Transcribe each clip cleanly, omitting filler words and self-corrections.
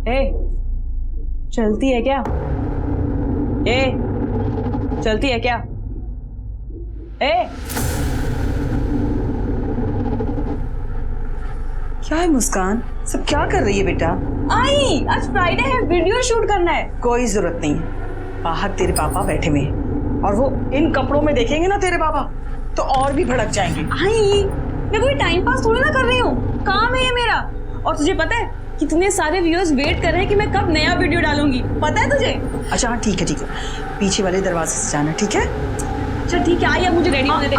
ए, चलती है क्या? ए, चलती है क्या? ए, क्या है मुस्कान? सब क्या कर रही है बेटा? आई, आज फ्राइडे है, वीडियो शूट करना है। कोई जरूरत नहीं है, बाहर तेरे पापा बैठे हुए हैं और वो इन कपड़ों में देखेंगे ना तेरे पापा तो और भी भड़क जाएंगे। आई, मैं कोई टाइम पास थोड़ी ना कर रही हूँ, काम है ये मेरा। और तुझे पता है कितने सारे व्यूअर्स वेट कर रहे हैं कि मैं कब नया वीडियो डालूंगी, पता है तुझे? अच्छा हाँ ठीक है, पीछे वाले दरवाजे से जाना, ठीक है? अच्छा ठीक है, आई अब मुझे रेडी होने दे।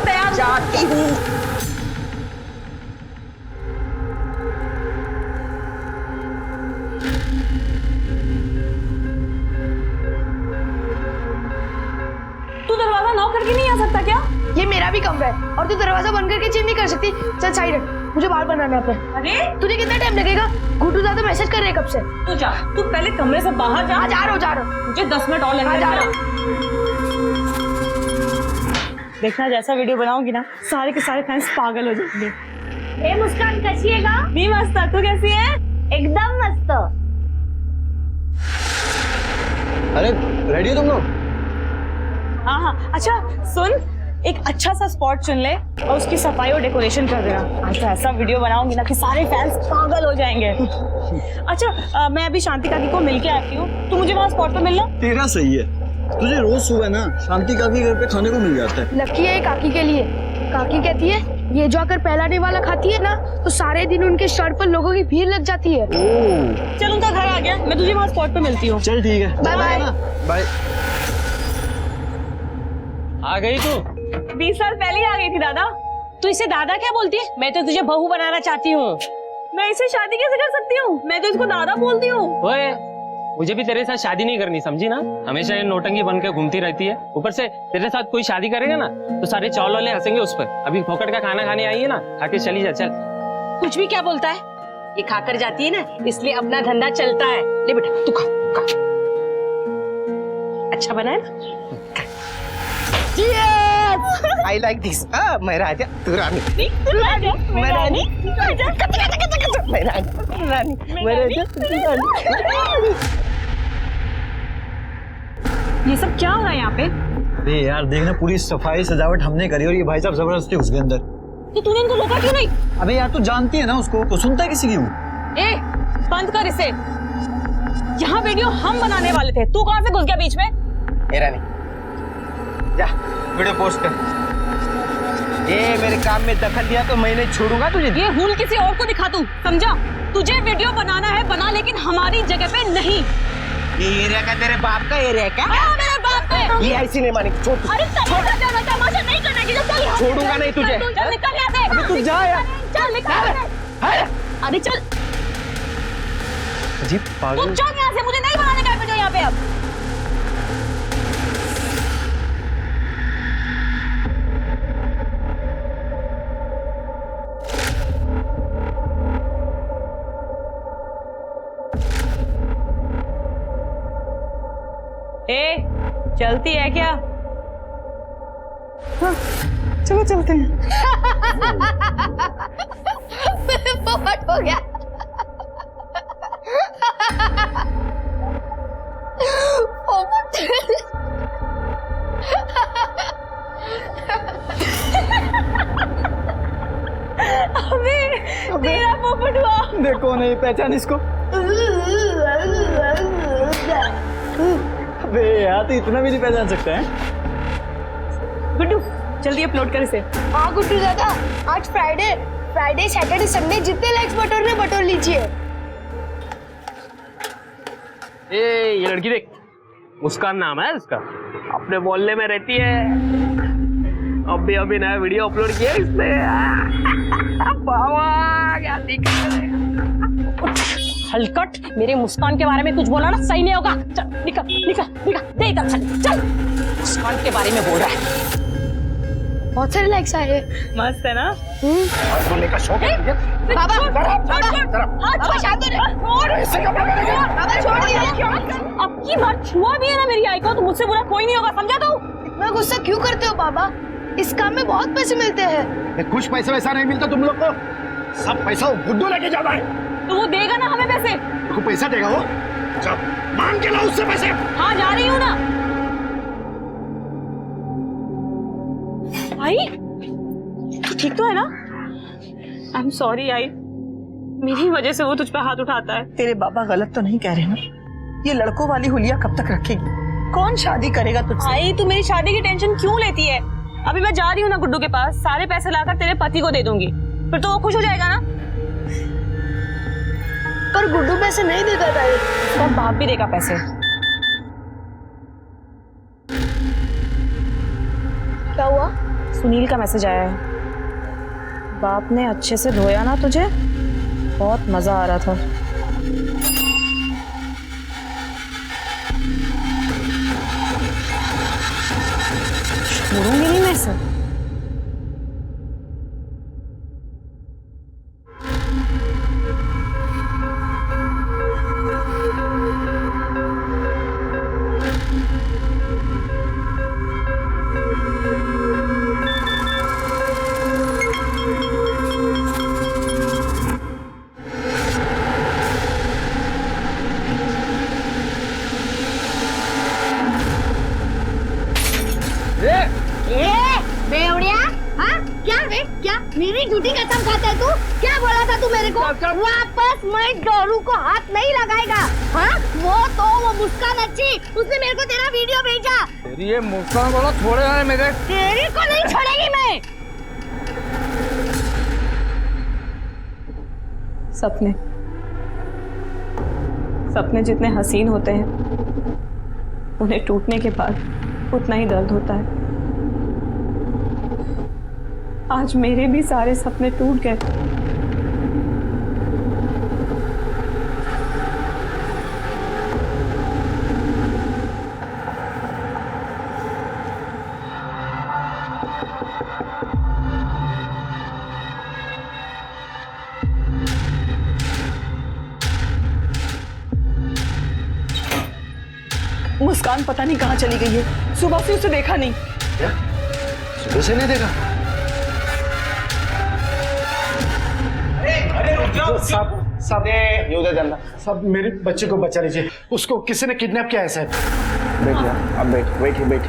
तैयार जाती हूँ। तू दरवाजा नॉक करके नहीं आ सकता क्या? ये मेरा भी कमरा है और तू दरवाजा बंद करके चेंज नहीं कर सकती। चल साइड हट, मुझे बाल बनाना है अपने। अरे तुझे कितना टाइम लगेगा? गुड्डू ज्यादा मैसेज कर रहे हैं कब से। तू जा, तू पहले कमरे से बाहर जा। जा रहा हूँ। मुझे 10 मिनट और लगेंगे। जा रहा हूँ। देखना जैसा वीडियो बनाऊंगी ना, सारे के सारे फैंस पागल हो जाएंगे। ए मुस्कान कैसी है? मी मस्त, तू कैसी है? एकदम मस्त। अरे रेडी हो तुम लोग? हाँ, अच्छा सुन, एक अच्छा सा स्पॉट चुन ले और उसकी सफाई और डेकोरेशन कर देना। आज तो ऐसा वीडियो बनाऊंगी ना कि सारे फैंस पागल हो जाएंगे। अच्छा मैं अभी शांति काकी को मिल के आती हूँ, तू मुझे वहाँ स्पॉट पे मिलना। तेरा सही है, तुझे रोज सुबह ना शांति काकी घर पे खाने को मिल जाता है। लकी है काकी के लिए। काकी कहती है ये जो आकर पहलाने वाला खाती है ना तो सारे दिन उनके शर्ट पर लोगों की भीड़ लग जाती है। चल उनका घर आ गया, मैं तुझे वहाँ स्पॉट पे मिलती हूँ। चल ठीक है, बाय बाय। बाय। आ गई तू? 20 साल पहले ही आ गई थी दादा। तू इसे दादा क्या बोलती है? मैं तो तुझे बहू बनाना चाहती हूँ। मैं इसे शादी कैसे कर सकती हूँ? मैं तो इसको दादा बोलती हूँ। ओए, मुझे भी तेरे साथ शादी नहीं करनी, समझी ना? हमेशा ये नौटंकी बन के घूमती रहती है। ऊपर से तेरे साथ कोई शादी करेगा ना तो सारे चौल वाले हंसेंगे उस पर। अभी फोकट का खाना खाने आई है ना, खाके चली जा। चल। कुछ भी क्या बोलता है? ये खाकर जाती है ना इसलिए अपना धंधा चलता है। ले बेटा तू खा। अच्छा बना है ना? I like this. मैं राजा, तू रानी। तू राजा, मैं रानी। मैं रानी, मैं राजा, तू रानी। ये सब क्या हो रहा है यहाँ पे? अरे यार देखना, पूरी सफाई सजावट हमने करी और ये भाई साहब जबरदस्ती घुस गए अंदर। तो तूने इनको रोका क्यों नहीं? अबे यार तू जानती है ना उसको, तो सुनता है किसी की? ए, बंद कर इसे। यहाँ वीडियो हम बनाने वाले थे, तू कहाँ से घुस गया बीच में? ए रानी, जा वीडियो पोस्ट कर। ये मेरे काम में दखल दिया तो मैं नहीं छोड़ूंगा तुझे। ये हुल किसी और को दिखा तू, समझा? तुझे वीडियो बनाना है बना, लेकिन हमारी जगह पे नहीं। ये एरिया का तेरे बाप का एरिया है क्या? हाँ, मेरे बाप पे। ये ऐसी नहीं मानेगी, छोड़। अरे तमाशा नहीं करना कि चल यहाँ से। छोड़ूंगा नहीं तुझे। चल निकल यहाँ से। अबे तू जा यार। चल निकल। अरे चल, अजीब तू पागल। चल यहाँ से, मुझे नहीं बनाने का वीडियो यहाँ पे अब। ए, चलती है क्या? हाँ, चलो चलते हैं। पोपट हो गया। पोपट। अबे तेरा पोपट हुआ। देखो नहीं पहचान इसको। अबे यार तो इतना भी नहीं पहचान सकते हैं। गुड्डू जल्दी अपलोड कर इसे। हाँ गुड्डू दादा, आज फ्राइडे सैटरडे संडे जितने लाइक्स बटोरने बटोर लीजिए। ये लड़की देख, मुस्कान नाम है इसका, अपने मोहल्ले में रहती है। अभी नया वीडियो अपलोड किया इसने। बाबा क्या दिख रहा है। हलकट, मेरे मुस्कान के बारे में कुछ बोला ना सही नहीं होगा। चल निकल निकल निकल, दे इधर से। चल, मुस्कान के बारे में बोल रहा है। बहुत सारे लाइक्स आए हैं। मस्त है ना? हाथ बोलने का शौक है तुझे? बाबा अब की बार छुआ भी है ना मेरी आई को तो मुझसे बुरा कोई नहीं होगा, समझा तू? इतना गुस्सा क्यों करते हो बाबा? इस काम में बहुत पैसे मिलते हैं। कुछ पैसे वैसा नहीं मिलता तुम लोग को, सब पैसा गुड्डू लेके जाता है। तो वो देगा ना हमें पैसे। को पैसा देगा वो? जा, मांग के लाओ उससे पैसे। हाँ जा रही हूँ ना। आई तू ठीक तो है ना? आई एम सॉरी आई, मेरी वजह से वो तुझ पे हाथ उठाता है। तेरे बाबा गलत तो नहीं कह रहे ना? ये लड़कों वाली हुलिया कब तक रखेगी? कौन शादी करेगा तुझसे? आई तू मेरी शादी की टेंशन क्यों लेती है? अभी मैं जा रही हूँ ना गुड्डू के पास, सारे पैसे लाकर तेरे पति को दे दूंगी, फिर तो वो खुश हो जाएगा ना। पर गुड्डू पैसे नहीं देता था। उसका बाप भी देगा पैसे। क्या हुआ? सुनील का मैसेज आया है, बाप ने अच्छे से धोया ना तुझे, बहुत मजा आ रहा था। छोड़ूंगी नहीं मैं इसे। बेवड़िया, हाँ क्या रे? क्या मेरी झूठी कसम खाता है तू? क्या बोला था तू मेरे को? वापस मैं डोरू को हाथ नहीं लगाएगा। हाँ वो मुस्कान अच्छी, उसने मेरे को तेरा वीडियो भेजा। तेरी ये मुस्कान वाला छोड़े हैं मेरे। तेरी को नहीं छोड़ेगी मैं। सपने सपने जितने हसीन होते हैं, उन्हें टूटने के बाद उतना ही दर्द होता है। आज मेरे भी सारे सपने टूट गए। मुस्कान पता नहीं कहाँ चली गई है, सुबह से उसे देखा नहीं। क्या? सुबह से नहीं देखा? साहब ये उधर जाना। साहब मेरे बच्चे को बचा लीजिए, उसको किसी ने किडनैप किया है साहब। बैठिए, अब बैठिए।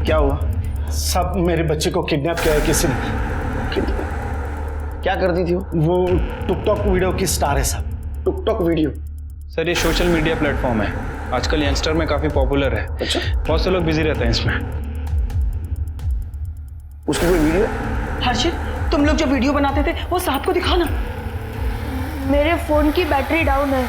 क्या हुआ? साहब मेरे बच्चे को किडनैप किया है किसी ने। क्या करती थी वो टिकटॉक वीडियो की स्टार है साहब। TikTok video? सर ये सोशल मीडिया प्लेटफॉर्म है, आजकल यंगस्टर में काफी पॉपुलर है। अच्छा, बहुत से लोग बिजी रहते हैं इसमें। उसकी कोई वीडियो? हर्षित, तुम लोग जो वीडियो बनाते थे वो साहब को दिखाना। मेरे फोन की बैटरी डाउन है।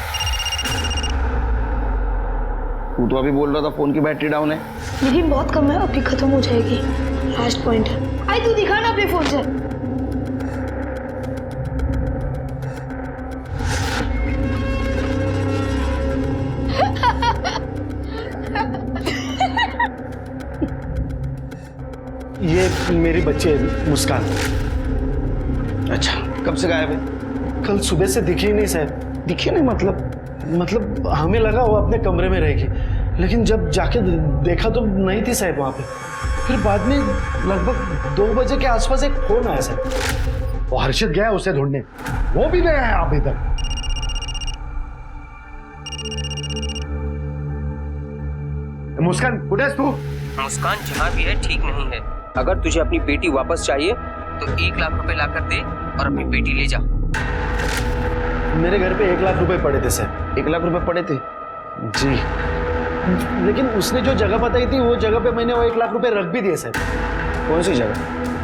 तू तो अभी बोल रहा था फोन की बैटरी डाउन है। लेकिन बहुत कम है, अभी खत्म हो जाएगी। लास्ट पॉइंट है। आई तू दिखा ना अपने फोन से। ये मेरी बच्ची है मुस्कान। अच्छा, कब से गायब है? कल सुबह से दिखी ही नहीं साहब। दिखी नहीं मतलब हमें लगा वो अपने कमरे में रहेगी, लेकिन जब जाके देखा तो नहीं थी साहब वहाँ पे। फिर बाद में लगभग 2 बजे के आसपास एक फोन आया साहब। वो हर्षित गया उसे ढूंढने, वो भी नहीं आया अभी तक। मुस्कान कुछ तू? मुस्कान जहाँ भी है ठीक नहीं है। अगर तुझे अपनी बेटी वापस चाहिए तो 1 लाख रुपए ला कर दे और अपनी बेटी ले जा। मेरे घर पे 1 लाख रुपए पड़े थे सर। 1 लाख रुपए पड़े थे? जी, लेकिन उसने जो जगह बताई थी वो जगह पे मैंने वो 1 लाख रुपए रख भी दिए सर। कौन सी जगह?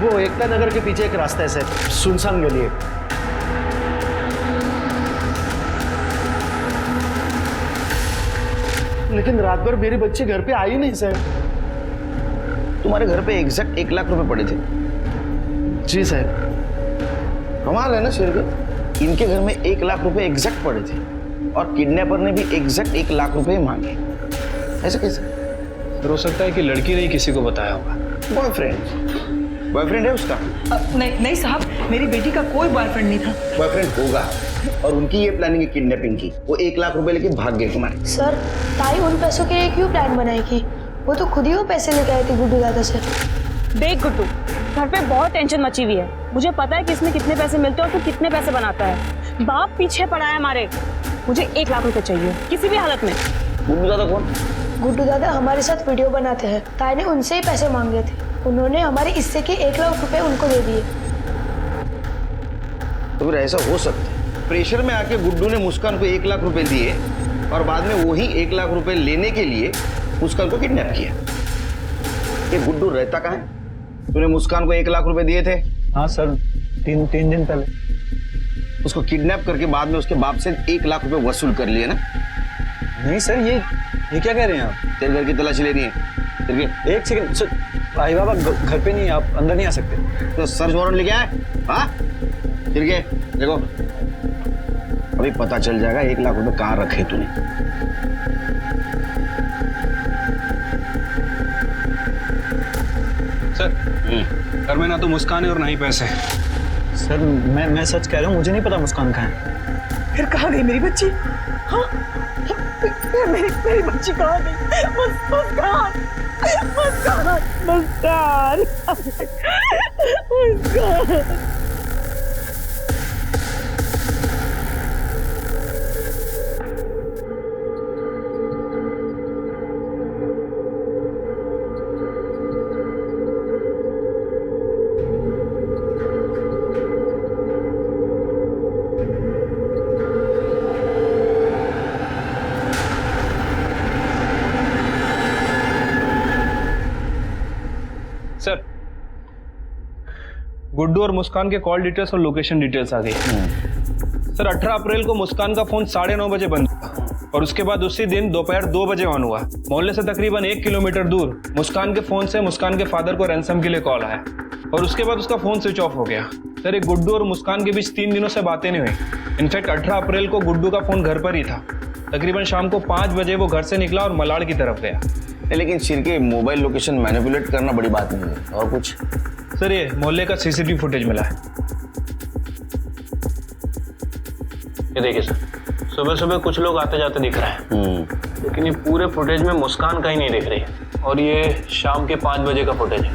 वो एकता नगर के पीछे एक रास्ता है सर, सुनसान गली है। लेकिन रात भर मेरी बच्ची घर पे आई नहीं सर। तुम्हारे घर पे एग्जैक्ट 1 लाख रुपए पड़े थे? जी सर। कमाल है ना शेर का, इनके घर में 1 लाख रुपए एग्जैक्ट पड़े थे और किडनैपर ने भी एग्जैक्ट 1 लाख रुपए मांगे। ऐसा कैसे? हो सकता है कि लड़की ने ही किसी को बताया होगा। बॉयफ्रेंड है उसका? नहीं साहब, मेरी बेटी का कोई बॉयफ्रेंड नहीं था। बॉयफ्रेंड होगा, और उनकी ये प्लानिंग है किडनैपिंग की। वो 1 लाख रुपए लेके भाग गए तुम्हारे। सर, ताई उन पैसों के लिए क्यों प्लान बनाएगी? वो तो खुद ही वो पैसे लेके आई थी गुड्डू दादा से। देख गुड्डू, घर पे बहुत टेंशन मची हुई है। मुझे पता है कि इसमें कितने पैसे मिलते हैं और तू कितने पैसे बनाता है। बाप पीछे पड़ा है हमारे। मुझे 1 लाख रुपए चाहिए किसी भी हालत में। गुड्डू दादा कौन? गुड्डू दादा हमारे साथ वीडियो बनाते हैं। ताई ने उनसे ही पैसे मांगे थे, उन्होंने हमारे हिस्से के 1 लाख रुपए उनको दे दिए। तो फिर ऐसा हो सकता है प्रेशर में आके गुड्डू ने मुस्कान को 1 लाख रुपए दिए और बाद में वही 1 लाख रुपए लेने के लिए मुस्कान को किडनैप किया। ये गुड्डू रहता कहाँ है? तूने मुस्कान को 1 लाख रुपए दिए थे? हाँ सर, तीन दिन पहले। उसको किडनैप करके बाद में उसके बाप से 1 लाख रुपए वसूल कर लिए ना? नहीं सर, ये क्या कह रहे हैं आप? तेरे घर की तलाशी लेनी है। तेरे के 1 सेकंड सर, भाई बाबा घर पे नहीं, आप अंदर नहीं आ सकते। तो सर्च वारंट लेके आए? हाँ फिर के देखो, अभी पता चल जाएगा 1 लाख रुपए कहाँ रखे तूने। सर घर में ना तो मुस्कान है और ना ही पैसे। सर मैं सच कह रहा हूँ, मुझे नहीं पता मुस्कान कहाँ है। फिर कहाँ गई मेरी बच्ची? हाँ मेरी बच्ची कहाँ गई? मुस्कान सर गुड्डू और मुस्कान के कॉल डिटेल्स और लोकेशन डिटेल्स आ गई। सर 18 अप्रैल को मुस्कान का फोन 9:30 बजे बंद हुआ और उसके बाद उसी दिन दोपहर 2 बजे ऑन हुआ। मोहल्ले से तकरीबन 1 किलोमीटर दूर मुस्कान के फोन से मुस्कान के फादर को रैंसम के लिए कॉल आया और उसके बाद उसका फोन स्विच ऑफ हो गया। सर एक गुड्डू और मुस्कान के बीच 3 दिनों से बातें नहीं हुई। इनफैक्ट 18 अप्रैल को गुड्डू का फोन घर पर ही था। तकरीबन शाम को 5 बजे वो घर से निकला और मलाड़ की तरफ गया। लेकिन शिरके मोबाइल लोकेशन मैनिपुलेट करना बड़ी बात नहीं है। और कुछ? सर ये मोहल्ले का सीसीटीवी फुटेज मिला है। ये देखिए सर, सुबह सुबह कुछ लोग आते जाते दिख रहे हैं, लेकिन ये पूरे फुटेज में मुस्कान कहीं नहीं दिख रही है। और ये शाम के 5 बजे का फुटेज है।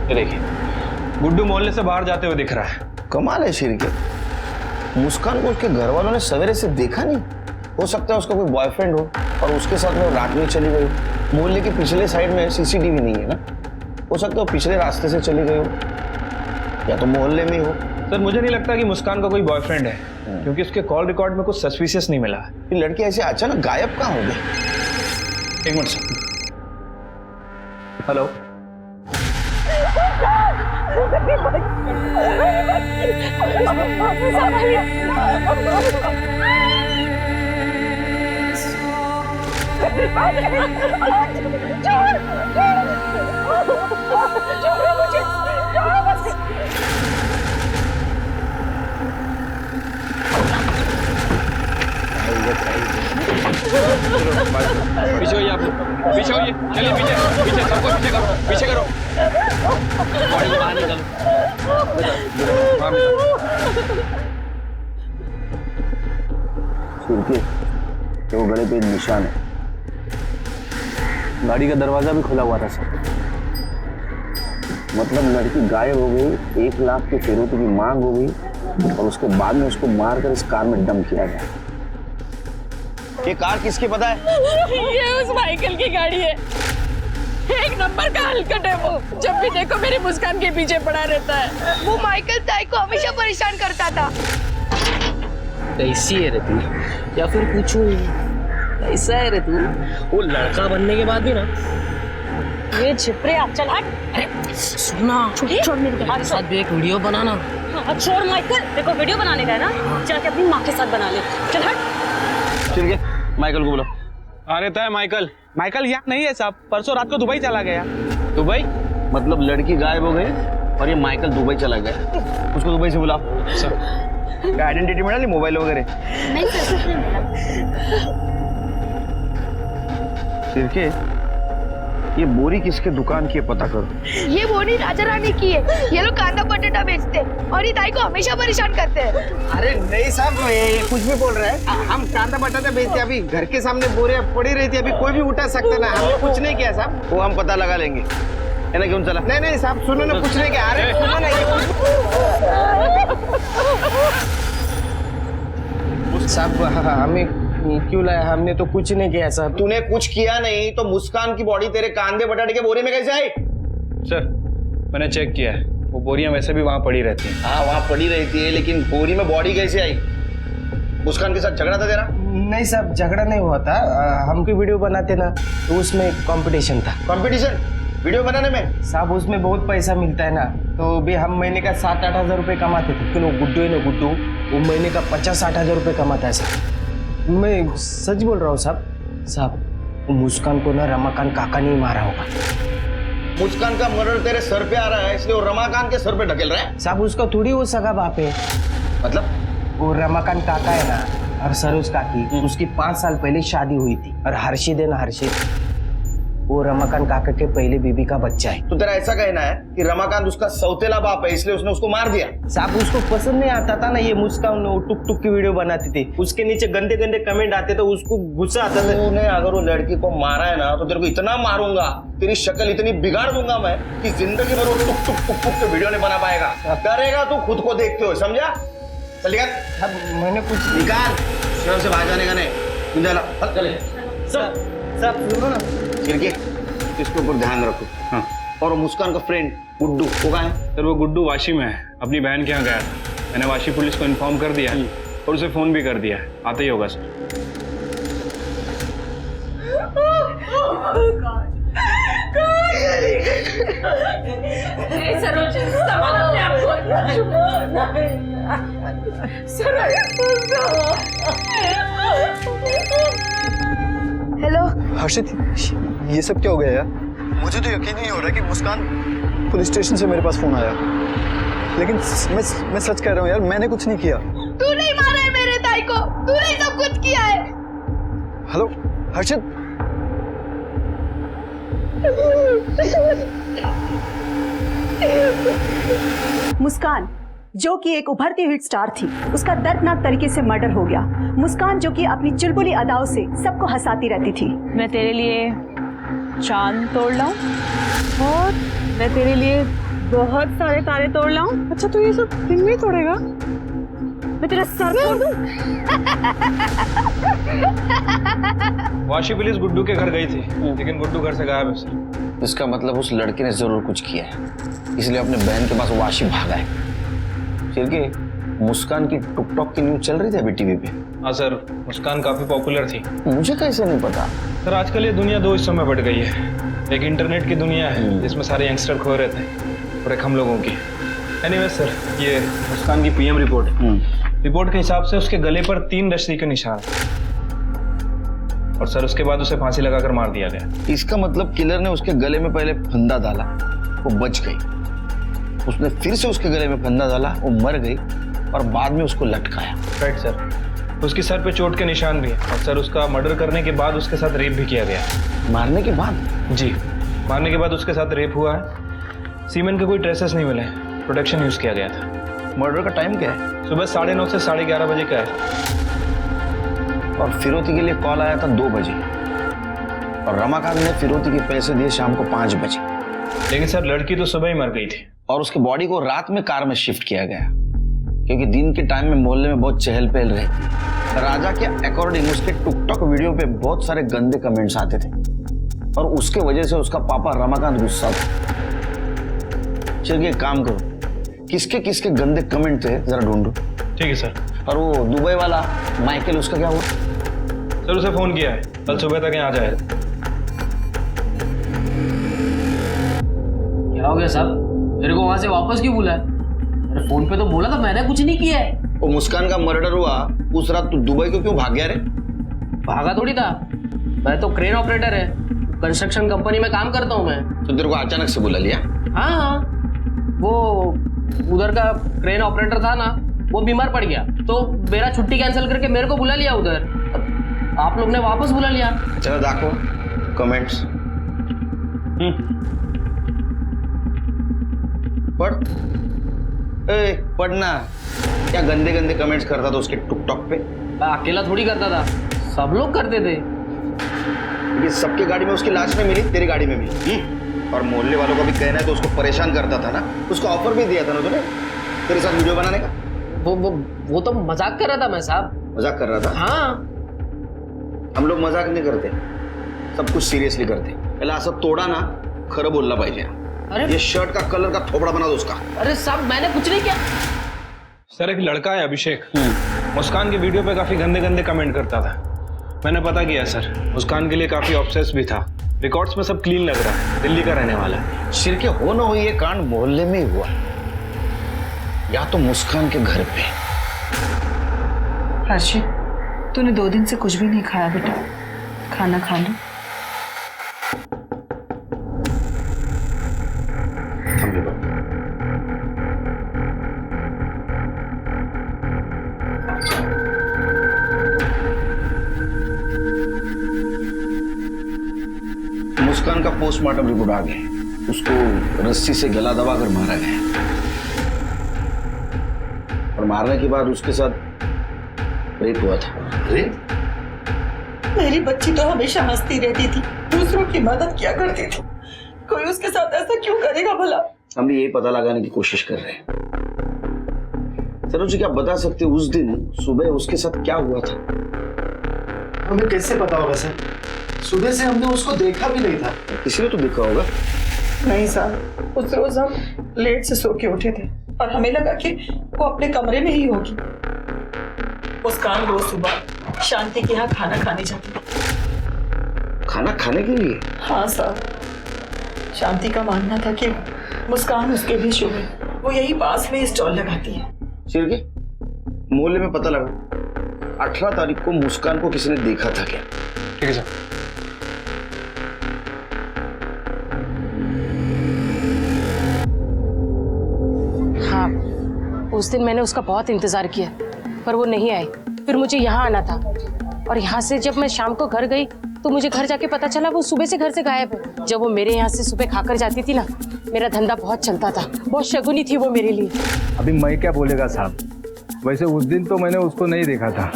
ये देखिए, गुड्डू मोहल्ले से बाहर जाते हुए दिख रहा है। कमाल है शिरके, मुस्कान को उसके घर वालों ने सवेरे से देखा नहीं। हो सकता है उसका कोई बॉयफ्रेंड हो और उसके साथ में रात में चली गई हो। मोहल्ले के पिछले साइड में सीसीटीवी नहीं है ना, हो सकता है वो पिछले रास्ते से चली गई हो या तो मोहल्ले में हो। सर मुझे नहीं लगता कि मुस्कान का कोई बॉयफ्रेंड है, क्योंकि उसके कॉल रिकॉर्ड में कुछ सस्पिशियस नहीं मिला है। ये लड़की ऐसे अचानक गायब कहाँ हो गई? 1 मिनट सर। हेलो पीछे होइए आप, पीछे होइए, चलिए पीछे पीछे, सबको पीछे करो, पीछे करो। बॉडी बाहर निकलो। शिरके वो गले पे एक निशान है। गाड़ी का दरवाजा भी खुला हुआ था सर। मतलब लड़की गायब हो गई, 1 लाख के फिरौती की मांग हो गई और उसके बाद में उसको मारकर इस कार में डंप किया गया। ये कार किसकी पता है? ये उस माइकल की गाड़ी है। 1 नंबर का हलकट है वो। जब भी देखो मेरी मुस्कान के पीछे पड़ा रहता है। वो माइकल ताई को हमेशा परेशान करता था। कैसी है रे तू? या फिर पूछूं कैसा है रे तू? वो लड़का बनने के बाद भी ना। ये छिपरे चल हट। सुना, छोड़ मेरे हमारे साथ भी एक वीडियो बनाना। हाँ, छोड़ माइकल, देखो वीडियो बनाने का है ना, जाके अपनी माँ के साथ बना ले। चल हट। शिरके माइकल को बुलाओ। आ रहता है माइकल। माइकल यहाँ नहीं है साहब, परसों रात को दुबई चला गया। दुबई? मतलब लड़की गायब हो गई और ये माइकल दुबई चला गया। उसको दुबई से बुलाओ। सर आइडेंटिटी मिला नहीं, मोबाइल वगैरह? नहीं सर, कुछ नहीं मिला। शिरके ये बोरी किसके दुकान की है पता करो। ये बोनी राजा रानी की है। ये लोग कांदा बटाटा बेचते हैं और ये ताई को हमेशा परेशान करते हैं। अरे नहीं साहब, ये कुछ भी बोल रहे हैं। हम कांदा बटाटा बेचते, अभी घर के सामने बोरियां पड़ी रही थी, अभी कोई भी उठा सकता ना। हमने कुछ नहीं किया साहब। वो हम पता लगा लेंगे। है ना, क्यों चला? नहीं साहब, सुनो ना, कुछ नहीं किया। अरे सुनो ना, साहब हमें क्यों लाया? हमने तो कुछ नहीं किया साहब। तूने कुछ किया नहीं तो मुस्कान की बॉडी तेरे कांदे बटाटे के बोरे में कैसे आई? सर मैंने चेक किया है, वो बोरियां वैसे भी वहां पड़ी रहती हैं। हाँ वहां पड़ी रहती है, लेकिन बोरी में बॉडी कैसे आई? मुस्कान के साथ झगड़ा था तेरा? नहीं साहब, झगड़ा नहीं हुआ था। हम कोई वीडियो बनाते ना, तो उसमें कंपटीशन था। कंपटीशन वीडियो बनाने में? साहब उसमें बहुत पैसा मिलता है ना, तो भी हम महीने का 7-8 हज़ार रुपये कमाते थे। लेकिन वो गुड्डू है ना, गुड्डू, वो महीने का 50-60 हज़ार रुपये कमाता है साहब। मैं सच बोल रहा हूँ साहब। साहब वो मुस्कान को ना रमाकांत काका ने मारा होगा। मुस्कान का मर्डर तेरे सर पे आ रहा है, इसलिए वो रमाकांत के सर पे ढकेल रहा है? साहब उसका थोड़ी वो सगा बाप है। मतलब? वो रमाकांत काका है ना, और सरोज काकी, उसकी 5 साल पहले शादी हुई थी। और हर्षित है ना, हर्षित, वो रमाकांत काका के पहले बीबी का बच्चा है। तो तेरा ऐसा कहना है कि रमाकांत उसका सौतेला बाप है, इसलिए उसने उसको मार दिया? साहब उसको पसंद नहीं आता था ना ये मुस्कान, टुक टुक की वीडियो बनाती थी, उसके नीचे गंदे गंदे कमेंट आते तो उसको गुस्सा आता था। तूने अगर वो लड़की को मारा है ना, तो तेरे को इतना मारूंगा, तेरी शक्ल इतनी बिगाड़ दूंगा मैं कि जिंदगी भर वो टुक टुक टुक टुक के वीडियो नहीं बना पाएगा। करेगा तू खुद को देखते हो, समझा? चल निकाल। मैंने कुछ निकाल, शहर से बाहर जाने का नहीं। चले सब सुनो ना, खिड़की इसके ऊपर ध्यान रखो। हाँ। और मुस्कान का फ्रेंड गुड्डू वो कहाँ है? सर वो गुड्डू वाशी में है, अपनी बहन के यहाँ गया था। मैंने वाशी पुलिस को इन्फॉर्म कर दिया है और उसे फोन भी कर दिया है, आते ही होगा सर। हेलो हर्षित, ये सब क्या हो गया यार? मुझे तो यकीन नहीं हो रहा कि मुस्कान पुलिस स्टेशन से मेरे पास फोन आया, लेकिन मैं सच कह रहा हूँ यार, मैंने कुछ नहीं किया। तू नहीं मारा है मेरे ताई को, तूने सब कुछ किया है। हेलो हर्षित, मुस्कान जो कि एक उभरती हुई स्टार थी, उसका दर्दनाक तरीके से मर्डर हो गया। मुस्कान जो कि अपनी चुलबुली अदाओं से सबको हंसाती रहती थी। मैं तेरे लिए चांद तोड़ लाऊं और मैं तेरे लिए बहुत सारे तारे तोड़ लाऊं। अच्छा तू ये सब दिन में ही तोड़ेगा? मैं तेरा सर तोड़ दूं। वाशी पुलिस गुड्डू के घर गई थी, लेकिन गुड्डू घर से गायब है सर। इसका मतलब उस लड़के ने जरूर कुछ किया है, इसलिए अपने बहन के पास वाशी भागा है। फिर मुस्कान की टुकटॉक की न्यूज चल रही थी अभी टीवी पे। हाँ सर, मुस्कान काफी पॉपुलर थी। मुझे कैसे नहीं पता? सर आजकल ये दुनिया दो हिस्सों में बट गई है, एक इंटरनेट की दुनिया है जिसमें सारे यंगस्टर खो रहते हैं, और एक हम लोगों की। एनीवे सर, ये मुस्कान की पीएम रिपोर्ट है। रिपोर्ट के हिसाब से उसके गले पर 3 रस्सी के निशान, और सर उसके बाद उसे फांसी लगाकर मार दिया गया। इसका मतलब किलर ने उसके गले में पहले फंदा डाला, वो बच गई, उसने फिर से उसके गले में फंदा डाला, वो मर गई, और बाद में उसको लटकाया। राइट सर, उसकी सर पे चोट के निशान भी है, और सर उसका मर्डर करने के बाद उसके साथ रेप भी किया गया। मारने के बाद? जी, मारने के बाद उसके साथ रेप हुआ है। सीमेन के कोई ट्रेसेस नहीं मिले, प्रोटेक्शन यूज किया गया था। मर्डर का टाइम क्या है? सुबह 9:30 से 11:30 बजे का है। और फिरौती के लिए कॉल आया था 2 बजे, और रमाकांत ने फिरौती के पैसे दिए शाम को 5 बजे। लेकिन सर लड़की तो सुबह ही मर गई थी, और उसके बॉडी को रात में कार में शिफ्ट किया गया, क्योंकि दिन के टाइम में मोहल्ले में बहुत चहल पहल रहती। राजा के अकॉर्डिंग उसके टिकटॉक वीडियो पे बहुत सारे गंदे कमेंट्स आते थे, और उसके वजह से उसका पापा रमाकांत गुस्सा था। चलिए एक काम करो, किसके किसके गंदे कमेंट थे जरा ढूंढो। ठीक है सर। और वो दुबई वाला माइकल, उसका क्या हुआ? सर उसे फोन किया है, कल सुबह तक यहाँ आ जाए। क्या हो गया साहब, मेरे को वहां से वापस क्यों बुलाया? अरे फोन पे तो बोला था मैंने कुछ नहीं किया है। वो मुस्कान का मर्डर हुआ उस रात, तू दुबई को क्यों भाग गया रे? भागा थोड़ी था, मैं तो क्रेन ऑपरेटर है, कंस्ट्रक्शन कंपनी में काम करता हूँ मैं। तो तेरे को अचानक से बुला लिया? हाँ, वो उधर का क्रेन ऑपरेटर था ना, वो बीमार पड़ गया, तो मेरा छुट्टी कैंसिल करके मेरे को बुला लिया उधर। आप लोग ने वापस बुला लिया। चलो देखो कमेंट्स। पढ़। ए, पढ़ना क्या गंदे गंदे कमेंट्स करता था उसके टिकटॉक पे? मैं अकेला थोड़ी करता था, सब लोग करते थे। ये सबके गाड़ी में उसकी लाश नहीं मिली, तेरी गाड़ी में मिली। और मोहल्ले वालों का भी कहना है तो उसको परेशान करता था ना, उसको ऑफर भी दिया था ना तूने तेरे साथ वीडियो बनाने का। वो तो मजाक कर रहा था मैं साहब। मजाक कर रहा था? हाँ। हम लोग मजाक नहीं करते, सब कुछ सीरियसली करते। पहले असं तोडा ना, खरं बोलला पाहिजे। अरे ये शर्ट का कलर का थोपड़ा बना दो उसका। अरे साहब मैंने कुछ नहीं किया। सर एक लड़का है अभिषेक, मुस्कान की वीडियो पे काफी गंदे गंदे कमेंट करता था। मैंने पता किया सर, मुस्कान के लिए काफी ऑब्सेस भी था। रिकॉर्ड्स में सब क्लीन लग रहा है, दिल्ली का रहने वाला है। सिर के हो ना हो ये कांड मोहल्ले में ही हुआ, या तो मुस्कान के घर पे। हर्षित, तूने 2 दिन से कुछ भी नहीं खाया बेटा, खाना खा लो। मुस्कान का पोस्टमार्टम रिपोर्ट आ गया, उसको रस्सी से गला दबाकर मारा गया और मारने के बाद उसके साथ रेप हुआ था। रेप? मेरी बच्ची तो हमेशा हंसती रहती थी, दूसरों की मदद किया करती थी, कोई उसके साथ ऐसा क्यों करेगा भला? हम भी यही पता लगाने की कोशिश कर रहे हैं। सरोज जी क्या बता सकते उस दिन सुबह उसके साथ क्या हुआ था? हमें कैसे पता होगा सर, सुबह से हमने उसको देखा भी नहीं था। किसी ने तो देखा होगा। नहीं साहब, उस रोज हम लेट से सो के उठे थे और हमें लगा कि वो अपने कमरे में ही होगी। मुस्कान रोज सुबह शांति के यहाँ खाना खाने जाती थी। खाना खाने के लिए? हाँ साहब, शांति का मानना था कि मुस्कान उसके भी शुभ है, वो यही पास में स्टॉल लगाती है। चिरके मोहल्ले में पता लगा 18 तारीख को मुस्कान को किसी ने देखा था क्या? ठीक है सर। हाँ, उस दिन मैंने उसका बहुत इंतजार किया पर वो नहीं आई। फिर मुझे यहाँ आना था और यहाँ से जब मैं शाम को घर गई तो मुझे घर जाके पता चला वो सुबह से घर से गायब है। जब वो मेरे यहाँ से सुबह खाकर जाती थी ना, मेरा धंधा बहुत चलता था, बहुत शगुनी थी वो मेरे लिए। अभी मैं क्या बोलेगा साहब, वैसे उस दिन तो मैंने उसको नहीं देखा था,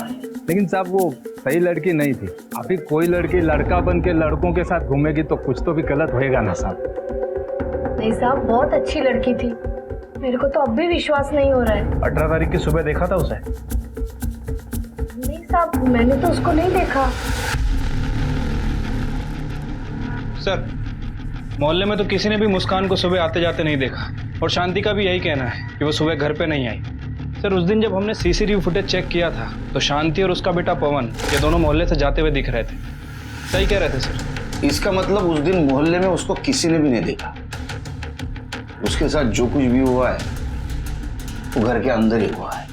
लेकिन साहब वो सही लड़की नहीं थी। अभी कोई लड़की लड़का बन के लड़कों के साथ घूमेगी तो कुछ तो भी गलत होएगा ना साहब। नहीं साहब, बहुत अच्छी लड़की थी, मेरे को तो अब भी विश्वास नहीं हो रहा है। 18 तारीख की सुबह देखा था उसे? नहीं साहब, मैंने तो उसको नहीं देखा। सर मोहल्ले में तो किसी ने भी मुस्कान को सुबह आते जाते नहीं देखा और शांति का भी यही कहना है कि वो सुबह घर पे नहीं आई। सर उस दिन जब हमने सीसीटीवी फुटेज चेक किया था तो शांति और उसका बेटा पवन ये दोनों मोहल्ले से जाते हुए दिख रहे थे। सही कह रहे थे सर। इसका मतलब उस दिन मोहल्ले में उसको किसी ने भी नहीं देखा। उसके साथ जो कुछ भी हुआ है वो घर के अंदर ही हुआ है।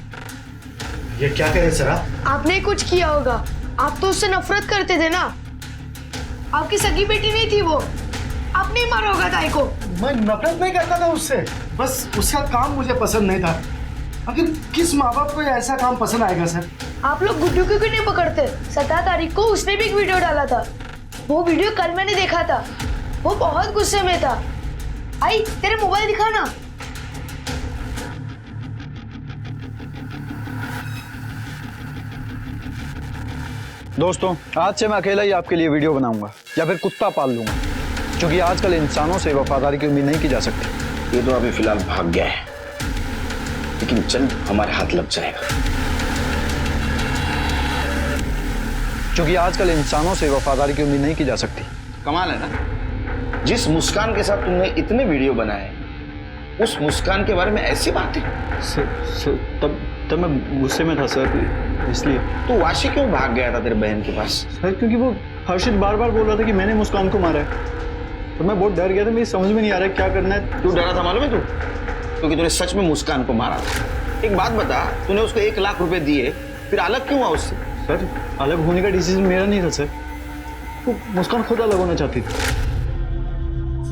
ये क्या कह रहे सर आप? आपने कुछ किया होगा, आप तो उससे नफरत करते थे ना। आपकी सगी बेटी नहीं थी वो, आपने ही मारा होगा ताई को। मैं नफरत नहीं करता था उससे, बस उसका काम मुझे पसंद नहीं था। आखिर किस माँ बाप को ऐसा काम पसंद आएगा सर? आप लोग गुड्डू क्यों नहीं पकड़ते? 17 तारीख को उसने भी एक वीडियो डाला था, वो वीडियो कल मैंने देखा था, वो बहुत गुस्से में था। आई तेरे मोबाइल दिखा ना। दोस्तों, आज से मैं अकेला ही आपके लिए वीडियो बनाऊंगा या फिर कुत्ता पाल लूंगा, क्योंकि आजकल इंसानों से वफादारी की उम्मीद नहीं की जा सकती। ये तो अभी फिलहाल भाग गया है, लेकिन जल्द हमारे हाथ लग जाएगा। क्योंकि आजकल इंसानों से वफादारी की उम्मीद नहीं की जा सकती। कमाल है ना, जिस मुस्कान के साथ तुमने इतने वीडियो बनाए उस मुस्कान के बारे में ऐसी बातें। तब मैं गुस्से में था सर, इसलिए। तो वाशी क्यों भाग गया था तेरे बहन के पास? सर क्योंकि वो हर्षित बार बार बोल रहा था कि मैंने मुस्कान को मारा है, तो मैं बहुत डर गया था। मेरी समझ में नहीं आ रहा है क्या करना है। तू डरा था मालूम है तू? क्योंकि तूने सच में मुस्कान को मारा था। एक बात बता, तूने उसको 1 लाख रुपए दिए, फिर अलग क्यों हुआ उससे? सर अलग होने का डिसीजन मेरा नहीं था सर, वो मुस्कान खुद अलग होना चाहती थी।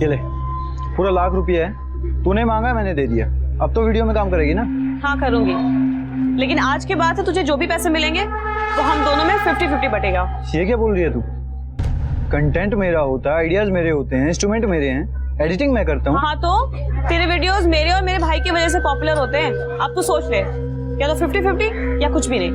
ये ले, पूरा 1 लाख रुपया है, तूने मांगा मैंने दे दिया। अब तो वीडियो में काम करेगी ना? हाँ करूंगी, लेकिन आज के बाद से तुझे जो भी पैसे मिलेंगे वो हम दोनों में 50-50 बटेगा। ये क्या बोल रही है तू? कंटेंट मेरा होता है, आइडियाज मेरे होते हैं, इंस्ट्रूमेंट मेरे हैं, एडिटिंग मैं करता हूँ। हाँ तो तेरे वीडियोस मेरे और मेरे भाई की वजह से पॉपुलर होते हैं। अब तू सोच ले, या तो 50-50 या कुछ भी नहीं।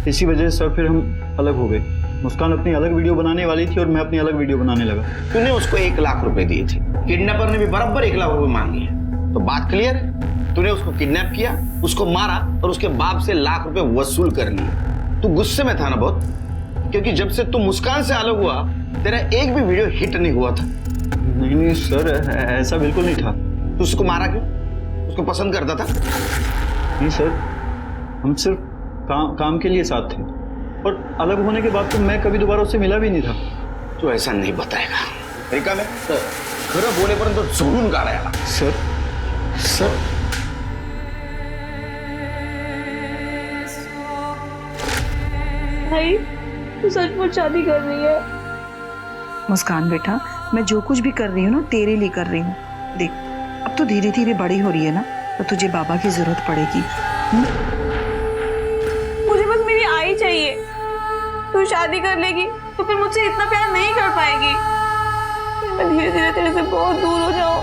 इसी वजह से सर फिर हम अलग हो गए। मुस्कान अपनी अलग वीडियो बनाने वाली थी और मैं अपनी अलग वीडियो बनाने लगा। तूने उसको 1 लाख रुपए दिए थे, किडनैपर ने भी बराबर 1 लाख रुपए मांगे हैं। तो बात क्लियर है, तूने उसको किडनैप किया, उसको मारा और उसके बाप से लाख रुपए वसूल कर लिए। तू गुस्से में था ना बहुत, क्योंकि जब से तू मुस्कान से अलग हुआ तेरा एक भी वीडियो हिट नहीं हुआ था। नहीं सर, ऐसा बिल्कुल नहीं था। तू उसको मारा क्यों? उसको पसंद करता था? नहीं सर, हम सिर्फ काम के लिए साथ थे और अलग होने के बाद तो मैं कभी दोबारा उससे मिला भी नहीं था। तू ऐसा नहीं बताएगा। अमेरिका में खरं बोलेपर्यंत तो झोडून काढायला। सर भाई तू सचमुच शादी कर रही है? मुस्कान बेटा, मैं जो कुछ भी कर रही हूँ ना तेरे लिए कर रही हूँ। देख अब तो धीरे धीरे बड़ी हो रही है ना, तो तुझे बाबा की जरूरत पड़ेगी। मुझे बस मेरी आई चाहिए। तू शादी कर लेगी तो फिर मुझसे इतना प्यार नहीं कर पाएगी। मैं धीरे धीरे तेरे से बहुत दूर हो जाऊं।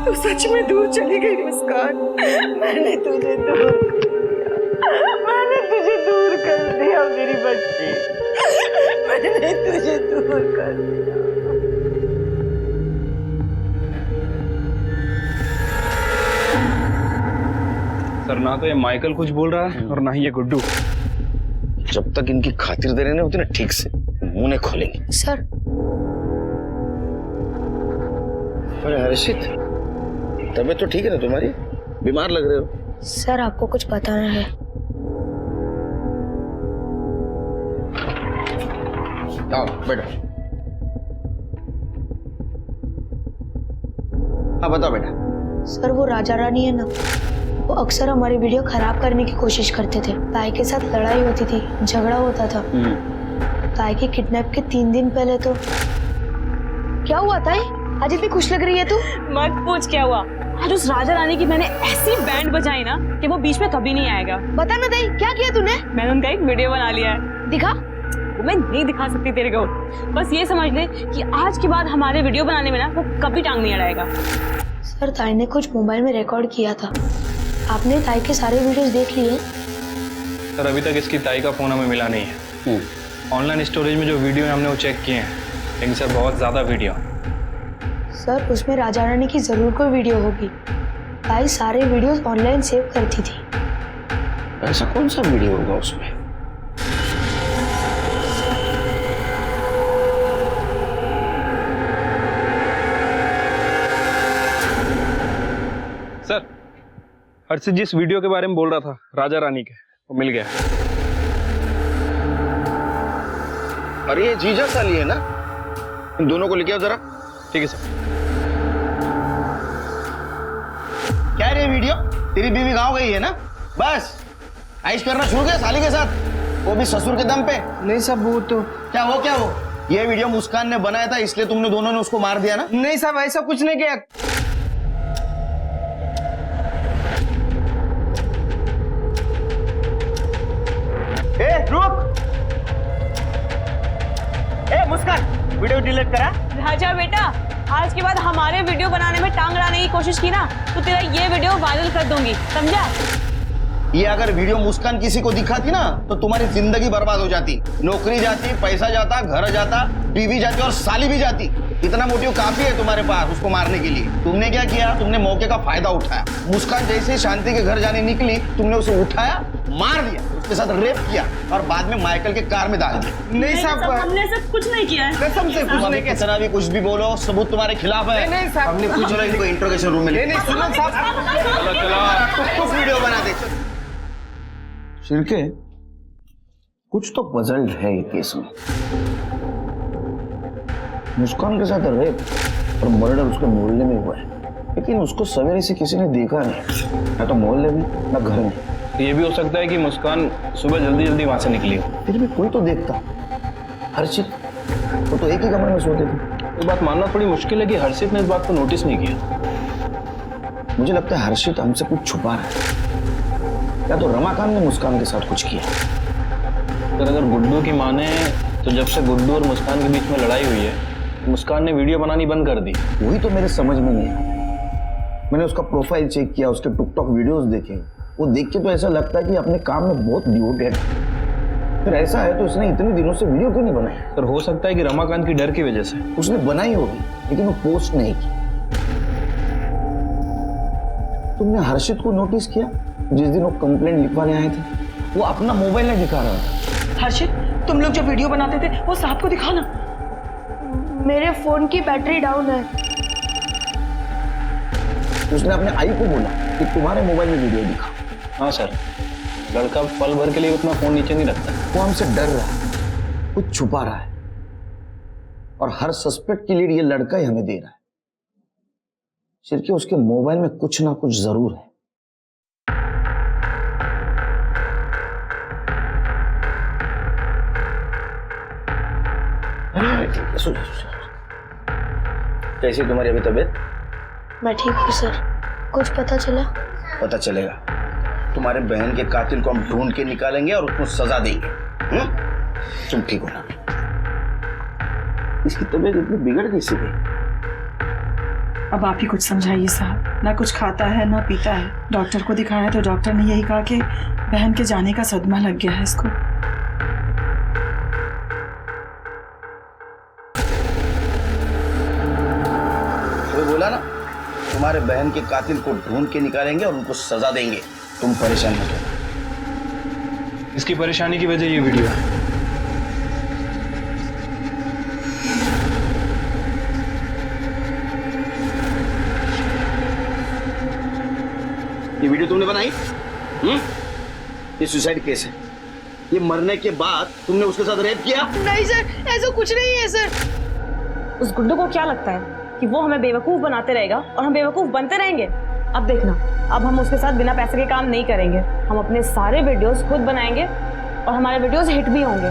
तू सच में दूर चली गई मुस्कान। मैंने तुझे दूर कर दिया मेरी बच्ची। मैंने तुझे दूर कर दिया। सर ना तो ये माइकल कुछ बोल रहा है और ना ही ये गुड्डू। जब तक इनकी खातिरदारी नहीं होती ना ठीक से, मुंह नहीं खोलेंगे। सर अरे हर्षित, तबीयत तो ठीक है ना तुम्हारी? बीमार लग रहे हो। सर आपको कुछ बताना है। आओ बैठो। हाँ बताओ बेटा। सर वो राजा रानी है ना, वो अक्सर हमारी वीडियो खराब करने की कोशिश करते थे। ताई के साथ लड़ाई होती थी, झगड़ा होता था। ताई के किडनैप के 3 दिन पहले तो क्या हुआ ताई? आज इतनी खुश लग रही है तू। मत पूछ क्या हुआ। आज उस राजा रानी की मैंने ऐसी बैंड बजाई ना कि वो बीच में कभी नहीं आएगा। बता ना ताई क्या किया तूने? मैंने उनका एक वीडियो बना लिया है। दिखा। वो मैं नहीं दिखा सकती तेरे को, बस ये समझ ले कि आज के बाद हमारे वीडियो बनाने में ना वो कभी टांग नहीं अड़ाएगा। सर ताई ने कुछ मोबाइल में रिकॉर्ड किया था। आपने ताई के सारे वीडियोस देख लिए? सर अभी तक इसकी ताई का फोन हमें मिला नहीं है। ऑनलाइन स्टोरेज में जो वीडियो है हमने वो चेक किए हैं, लेकिन सर बहुत ज्यादा वीडियो। सर उसमें राजा रानी की जरूर कोई वीडियो होगी। ताई सारे वीडियोस ऑनलाइन सेव करती थी। ऐसा कौन सा वीडियो होगा उसमें? सर हर्षित जिस वीडियो के बारे में बोल रहा था राजा रानी के, वो मिल गया। अरे ये जीजा साली है ना, इन दोनों को लेके आओ जरा। ठीक है सर। क्या रे वीडियो? तेरी बीवी गाँव गई है ना, बस ऐश करना शुरू किया साली के साथ, वो भी ससुर के दम पे। नहीं साहब वो तो क्या वो ये वीडियो मुस्कान ने बनाया था इसलिए तुमने दोनों ने उसको मार दिया ना? नहीं साहब ऐसा कुछ नहीं किया। रुक। मुस्कान वीडियो डिलीट करा। राजा बेटा, आज के बाद हमारे वीडियो बनाने में टांग अड़ाने की कोशिश की ना तो तेरा ये वीडियो वायरल कर दूंगी, समझा? ये अगर वीडियो मुस्कान किसी को दिखाती ना तो तुम्हारी जिंदगी बर्बाद हो जाती। नौकरी जाती, पैसा जाता, घर जाता, बीवी जाती और साली भी जाती। इतना मोटिव काफी है तुम्हारे पास उसको मारने के लिए। तुमने क्या किया? तुमने मौके का फायदा उठाया। मुस्कान जैसे शांति के घर जाने निकली, तुमने उसे उठाया, मार दिया, उसके साथ रेप किया और बाद में माइकल के कार में डाल दिया। नहीं साहब हमने ऐसा कुछ नहीं किया है। कसम से कुछ नहीं किया। कितना भी कुछ भी बोलो, सबूत तुम्हारे खिलाफ है। नहीं साहब हमने कुछ चलो इनको इंट्रोगेशन रूम में नहीं सुनो साहब। कुछ वीडियो बना दे। शिरके कुछ तो पजल्ड है ये केस में। मुस्कान के साथ रेप और मर्डर उसके मोहल्ले में हुआ है, लेकिन उसको सवेरे से किसी ने देखा नहीं, ना तो मोहल्ले में ना घर में। ये भी हो सकता है कि मुस्कान सुबह जल्दी जल्दी वहां से निकली हो। फिर भी कोई तो देखता। हर्षित वो तो एक ही कमरे में सोते थे। ये बात मानना थोड़ी मुश्किल है कि हर्षित ने इस बात को नोटिस नहीं किया। मुझे लगता है हर्षित हमसे कुछ छुपा रहा है, या तो रमाकांत ने मुस्कान के साथ कुछ किया। अगर गुड्डू की माने तो जब से गुड्डू और मुस्कान के बीच में लड़ाई हुई है मुस्कान ने वीडियो बनानी बंद कर दी। वही तो मेरे समझ में नहीं आया। मैंने उसका प्रोफाइल चेक किया, उसके टिकटॉक वीडियोस देखे, वो देख के तो ऐसा लगता है कि अपने काम में बहुत डिवोटेड है। फिर ऐसा है तो उसने इतने दिनों से वीडियो क्यों नहीं बनाई? सर हो सकता है कि रमाकांत की डर की वजह से। उसने बनाई होगी लेकिन वो पोस्ट नहीं की। तुमने हर्षित को नोटिस किया? जिस दिन वो कंप्लेंट लिखवाने आए थे वो अपना मोबाइल नहीं दिखा रहा था। हर्षित, तुम लोग जो वीडियो बनाते थे वो साहब को दिखाना। मेरे फोन की बैटरी डाउन है। उसने अपने आई को बोला कि तुम्हारे मोबाइल में वीडियो दिखा। हाँ सर, लड़का पल भर के लिए उतना फोन नीचे नहीं रखता। वो हमसे डर रहा है, कुछ छुपा रहा है, और हर सस्पेक्ट की लीड ये लड़का ही हमें दे रहा है। सिर्फ उसके मोबाइल में कुछ ना कुछ जरूर है। कैसी तुम्हारी अभी तबीयत? मैं ठीक हूँ सर। कुछ पता चला? पता चलेगा। तुम्हारे बहन के कातिल को हम ढूंढ के निकालेंगे और उसको सजा देंगे। तुम ठीक हो ना? इसकी तबीयत इतनी बिगड़ कैसे गई? अब आप ही कुछ समझाइए साहब। ना कुछ खाता है ना पीता है। डॉक्टर को दिखाया तो डॉक्टर ने यही कहा कि बहन के जाने का सदमा लग गया है इसको। तो बोला ना, तुम्हारे बहन के कातिल को ढूंढ के निकालेंगे और उनको सजा देंगे। तुम परेशान मत हो। इसकी परेशानी की वजह ये वीडियो है। ये वीडियो तुमने बनाई? ये सुसाइड केस है। ये मरने के बाद तुमने उसके साथ रेप किया? नहीं सर, ऐसा कुछ नहीं है सर। उस गुड्डू को क्या लगता है कि वो हमें बेवकूफ बनाते रहेगा और हम बेवकूफ बनते रहेंगे? अब देखना, अब हम उसके साथ बिना पैसे के काम नहीं करेंगे। हम अपने सारे वीडियोस खुद बनाएंगे और हमारे वीडियोस हिट भी होंगे।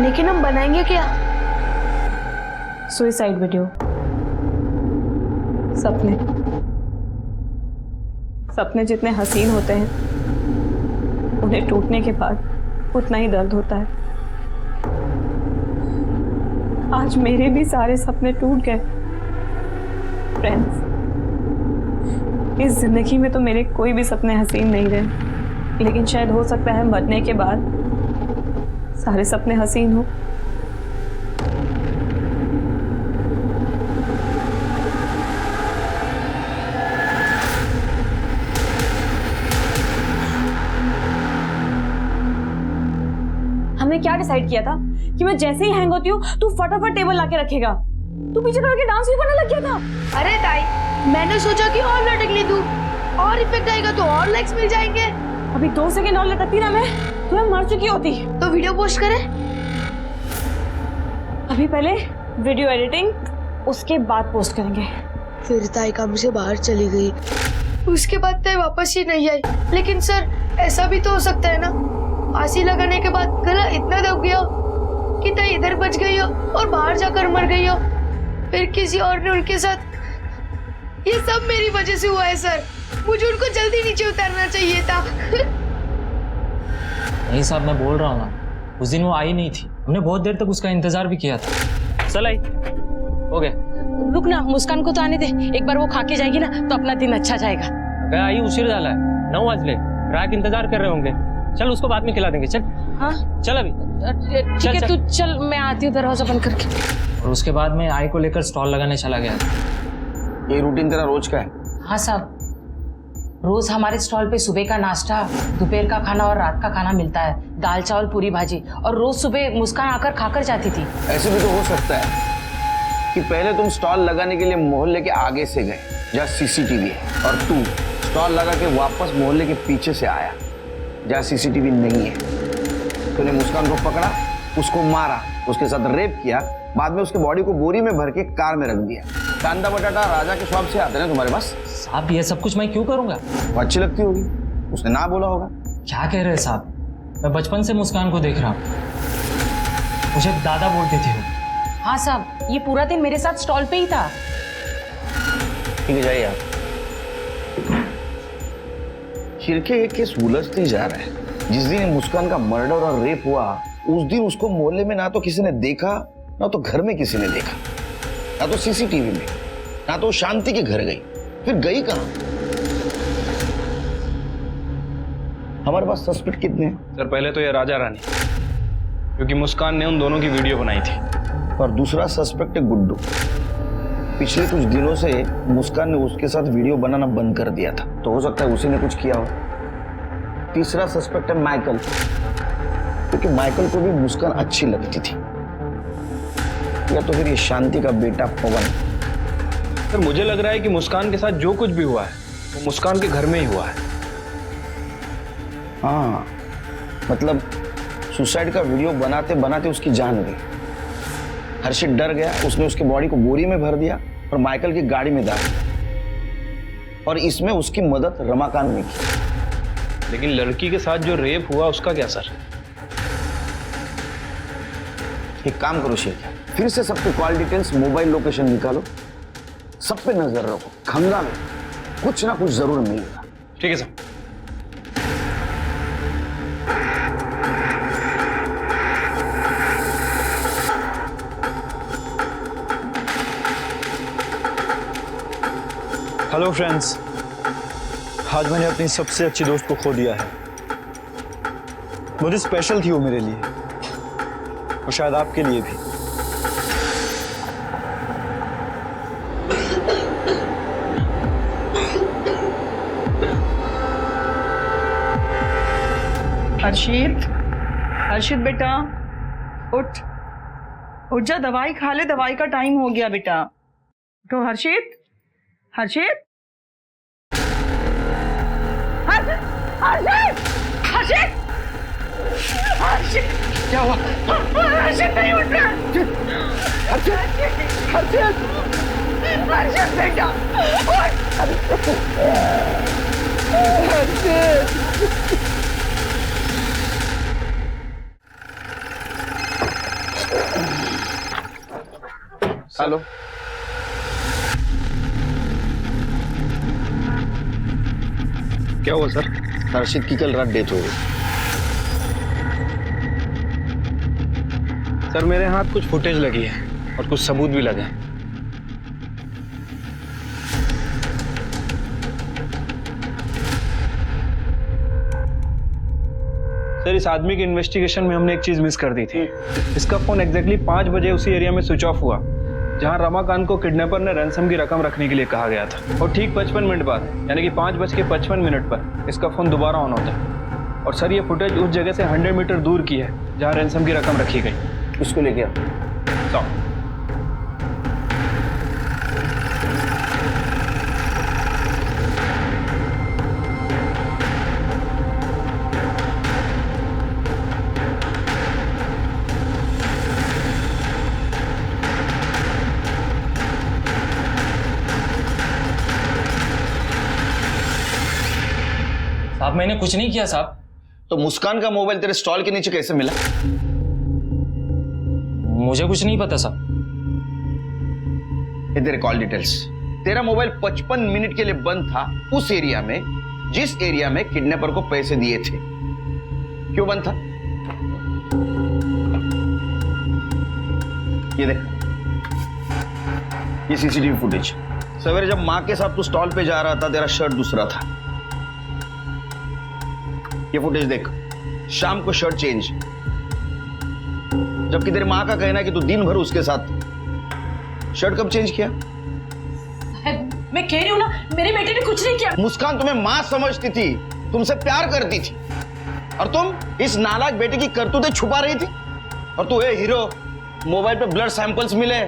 लेकिन हम बनाएंगे क्या? Suicide video. सपने जितने हसीन होते हैं उन्हें टूटने के बाद उतना ही दर्द होता है। आज मेरे भी सारे सपने टूट गए। फ्रेंड्स, इस जिंदगी में तो मेरे कोई भी सपने हसीन नहीं रहे, लेकिन शायद हो सकता है मरने के बाद सारे सपने हसीन हो। हमने क्या डिसाइड किया था कि मैं जैसे ही हैंग होती हूँ तू फटाफट टेबल लाके रखेगा। तू पीछे खड़ा के डांस भी करने लग गया था। अरे ताई, मैंने सोचा कि और लटकने दूं, और इफेक्ट आएगा तो और लाइक्स मिल जाएंगे। अभी 2 सेकंड और लटकती ना मैं तो मैं मर चुकी होती। तो वीडियो पोस्ट करें? अभी पहले वीडियो एडिटिंग, उसके बाद पोस्ट करेंगे। फिर ताई काम से बाहर चली गई, उसके बाद ताई वापस ही नहीं आई। लेकिन सर, ऐसा भी तो हो सकता है ना, फांसी लगाने के बाद गला इतना दब गया कि ताई इधर बच गई हो और बाहर जाकर मर गई हो, फिर किसी और ने उनके साथ। ये सब मेरी वजह से हुआ है सर। मुझे उनको जल्दी नीचे उतारना चाहिए था। नहीं साहब, मैं बोल रहा हूँ ना, उस दिन वो आई नहीं थी। हमने बहुत देर तक उसका इंतजार भी किया था। चल आई, हो गया। रुक ना, मुस्कान को तो आने दे। एक बार वो खा के जाएगी ना तो अपना दिन अच्छा जाएगा। गया आई उशीर डाला है, 9 बजे ग्राहक इंतजार कर रहे होंगे। चल उसको बाद में खिला देंगे। चल। हाँ चल अभी। ठीक है, तू चल, मैं आती हूँ दरवाजा बंद करके। और उसके बाद में आई को लेकर स्टॉल लगाने चला गया। ये रूटीन तेरा रोज का है? हाँ साहब, रोज हमारे स्टॉल पे सुबह का नाश्ता, दोपहर का खाना और रात का खाना मिलता है। दाल चावल पूरी भाजी, और रोज सुबह मुस्कान आकर खाकर जाती थी। ऐसे भी तो हो सकता है कि पहले तुम स्टॉल लगाने के लिए मोहल्ले के आगे से गए जहाँ सीसीटीवी है, और तू स्टॉल लगा के वापस मोहल्ले के पीछे से आया जहाँ सीसीटीवी नहीं है। तूने मुस्कान को पकड़ा, उसको मारा, उसके साथ रेप किया, बाद में उसके बॉडी को बोरी में भर के कार में रख दिया। कांदा बटाटा राजा के शॉप से आते ना तुम्हारे पास। साहब ये सब कुछ मैं क्यों करूंगा? वो अच्छी लगती होगी, उसने ना बोला होगा। क्या कह रहे हैं साहब? मैं बचपन से मुस्कान को देख रहा हूँ, मुझे दादा बोलती थी वो। हाँ साहब, ये पूरा दिन मेरे साथ स्टॉल पे ही था। ठीक है, जाइए आप। शिरके एक केस उलझते ही जा रहा है। जिस दिन मुस्कान का मर्डर और रेप हुआ उस दिन उसको मोहल्ले में ना तो किसी ने देखा ना तो घर में किसी ने देखा, ना तो सीसीटीवी में, ना तो शांति के घर गई। फिर गई कहां? हमारे पास सस्पेक्ट कितने हैं? सर पहले तो ये राजा रानी, क्योंकि मुस्कान ने उन दोनों की वीडियो बनाई थी। और दूसरा सस्पेक्ट है गुड्डू। पिछले कुछ दिनों से मुस्कान ने उसके साथ वीडियो बनाना बंद कर दिया था, तो हो सकता है उसी ने कुछ किया हो। तीसरा सस्पेक्ट है माइकल, क्योंकि माइकल को भी मुस्कान अच्छी लगती थी। या तो फिर ये शांति का बेटा पवन। सर मुझे लग रहा है कि मुस्कान के साथ जो कुछ भी हुआ है वो मुस्कान के घर में ही हुआ है। हाँ, मतलब सुसाइड का वीडियो बनाते बनाते उसकी जान गई। हर्षित डर गया, उसने उसके बॉडी को बोरी में भर दिया और माइकल की गाड़ी में डाल दिया। और इसमें उसकी मदद रमाकांत ने की। लेकिन लड़की के साथ जो रेप हुआ उसका क्या सर? एक काम करो शेख, फिर से सबके कॉल डिटेल्स, मोबाइल लोकेशन निकालो, सब पे नजर रखो, खंगालो, कुछ ना कुछ जरूर मिलेगा। ठीक है सर। हेलो फ्रेंड्स, आज मैंने अपनी सबसे अच्छी दोस्त को खो दिया है। बहुत स्पेशल थी वो मेरे लिए, और शायद आपके लिए भी। हर्षित, हर्षित बेटा उठ, उठ जा, दवाई खा ले, दवाई का टाइम हो गया बेटा। तो हर्षित, हर्षित, हर्षित, हर्षित, हर्षित, क्या हुआ? हर्षित नहीं उठ रहा। हर्षित, हर्षित, हर्षित बेटा उठ। हर्षित। हेलो, क्या हुआ सर? हर्षित की कल रात डेथ हो गई। सर मेरे हाथ कुछ फुटेज लगी है और कुछ सबूत भी लगे हैं। सर इस आदमी के इन्वेस्टिगेशन में हमने एक चीज मिस कर दी थी। इसका फोन एग्जैक्टली 5 बजे उसी एरिया में स्विच ऑफ हुआ जहां रमाकांत को किडनैपर ने रैंसम की रकम रखने के लिए कहा गया था। और ठीक 55 मिनट बाद, यानी कि 5:55 पर इसका फोन दोबारा ऑन होता है। और सर ये फुटेज उस जगह से 100 मीटर दूर की है जहां रैंसम की रकम रखी गई। इसको लेके आओ। साहब मैंने कुछ नहीं किया साहब। तो मुस्कान का मोबाइल तेरे स्टॉल के नीचे कैसे मिला? मुझे कुछ नहीं पता साहब। ये तेरे कॉल डिटेल्स। तेरा मोबाइल 55 मिनट के लिए बंद था उस एरिया में जिस एरिया में किडनैपर को पैसे दिए थे। क्यों बंद था? ये देख, ये सीसीटीवी फुटेज। सवेरे जब मां के साथ तू स्टॉल पे जा रहा था, तेरा शर्ट दूसरा था। ये फुटेज देख, शाम को शर्ट चेंज, जबकि तेरी मां का कहना है कि तू दिन भर उसके साथ। शर्ट कब चेंज किया? मैं कह रही हूं ना, मेरे बेटे ने कुछ नहीं किया। मुस्कान तुम्हें मां समझती थी, तुमसे प्यार करती थी, और तुम इस नालायक बेटे की करतूतें छुपा रही थी। और तू हीरो, मोबाइल पे ब्लड सैंपल्स मिले,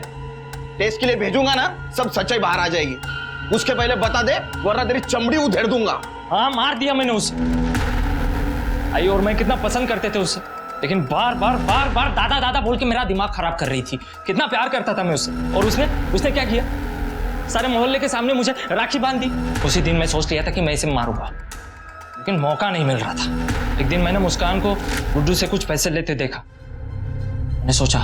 टेस्ट के लिए भेजूंगा ना, सब सच्चाई बाहर आ जाएगी। उसके पहले बता दे, वरना तेरी चमड़ी उधेड़ दूंगा। हाँ मार दिया मैंने उसे। आई और मैं कितना पसंद करते थे उसे, लेकिन बार बार दादा दादा बोल के मेरा दिमाग खराब कर रही थी। कितना प्यार करता था मैं उससे, और उसने क्या किया? सारे मोहल्ले के सामने मुझे राखी बांध दी। उसी दिन मैं सोच लिया था कि मैं इसे मारूंगा, लेकिन मौका नहीं मिल रहा था। एक दिन मैंने मुस्कान को गुड्डू से कुछ पैसे लेते देखा। मैंने सोचा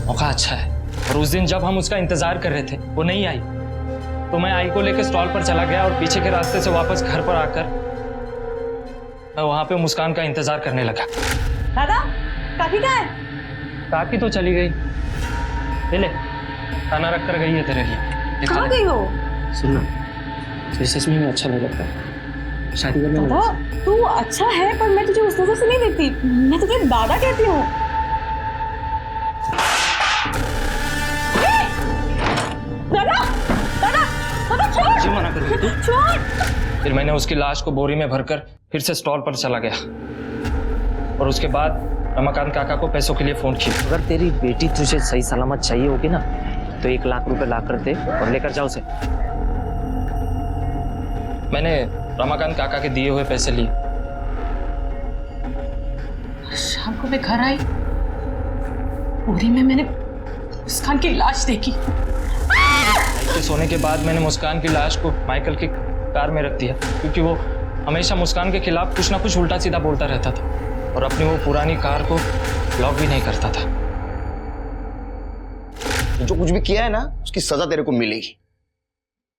मौका अच्छा है, और उस दिन जब हम उसका इंतजार कर रहे थे वो नहीं आई, तो मैं आई को लेकर स्टॉल पर चला गया और पीछे के रास्ते से वापस घर पर आकर मैं वहां पे मुस्कान का इंतजार करने लगा। दादा, काकी कहाँ है? काकी तो चली गई, ये ले, खाना रख कर गई है तेरे लिए। ये खा कहाँ ले। गई हो? सुनना, तुझे सच में अच्छा नहीं लगता, शादी करने में। दादा तू अच्छा है पर मैं तुझे उस नजर से नहीं देखती, मैं तुझे दादा कहती हूँ। दादा दादा दादा छोड़, जी मना कर रही तू। छोड़। फिर मैंने उसकी लाश को बोरी में भरकर फिर से स्टॉल पर चला गया और उसके बाद रमाकांत काका को पैसों के लिए फोन किया। अगर तेरी बेटी तुझे सही सलामत चाहिए होगी ना तो 1 लाख रुपए ला कर दे और लेकर जाओ उसे। मैंने रमाकांत काका के दिए हुए पैसे लिए। शाम को मैं घर आई, बोरी में मैंने मुस्कान की लाश देखी। के सोने के बाद मैंने मुस्कान की लाश को माइकल की कार में रख दिया, क्योंकि वो हमेशा मुस्कान के खिलाफ कुछ ना कुछ उल्टा सीधा बोलता रहता था और अपनी वो पुरानी कार को लॉक भी नहीं करता था। जो कुछ भी किया है ना उसकी सजा तेरे को मिलेगी।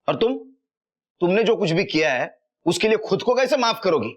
और तुमने जो कुछ भी किया है उसके लिए खुद को कैसे माफ करोगी?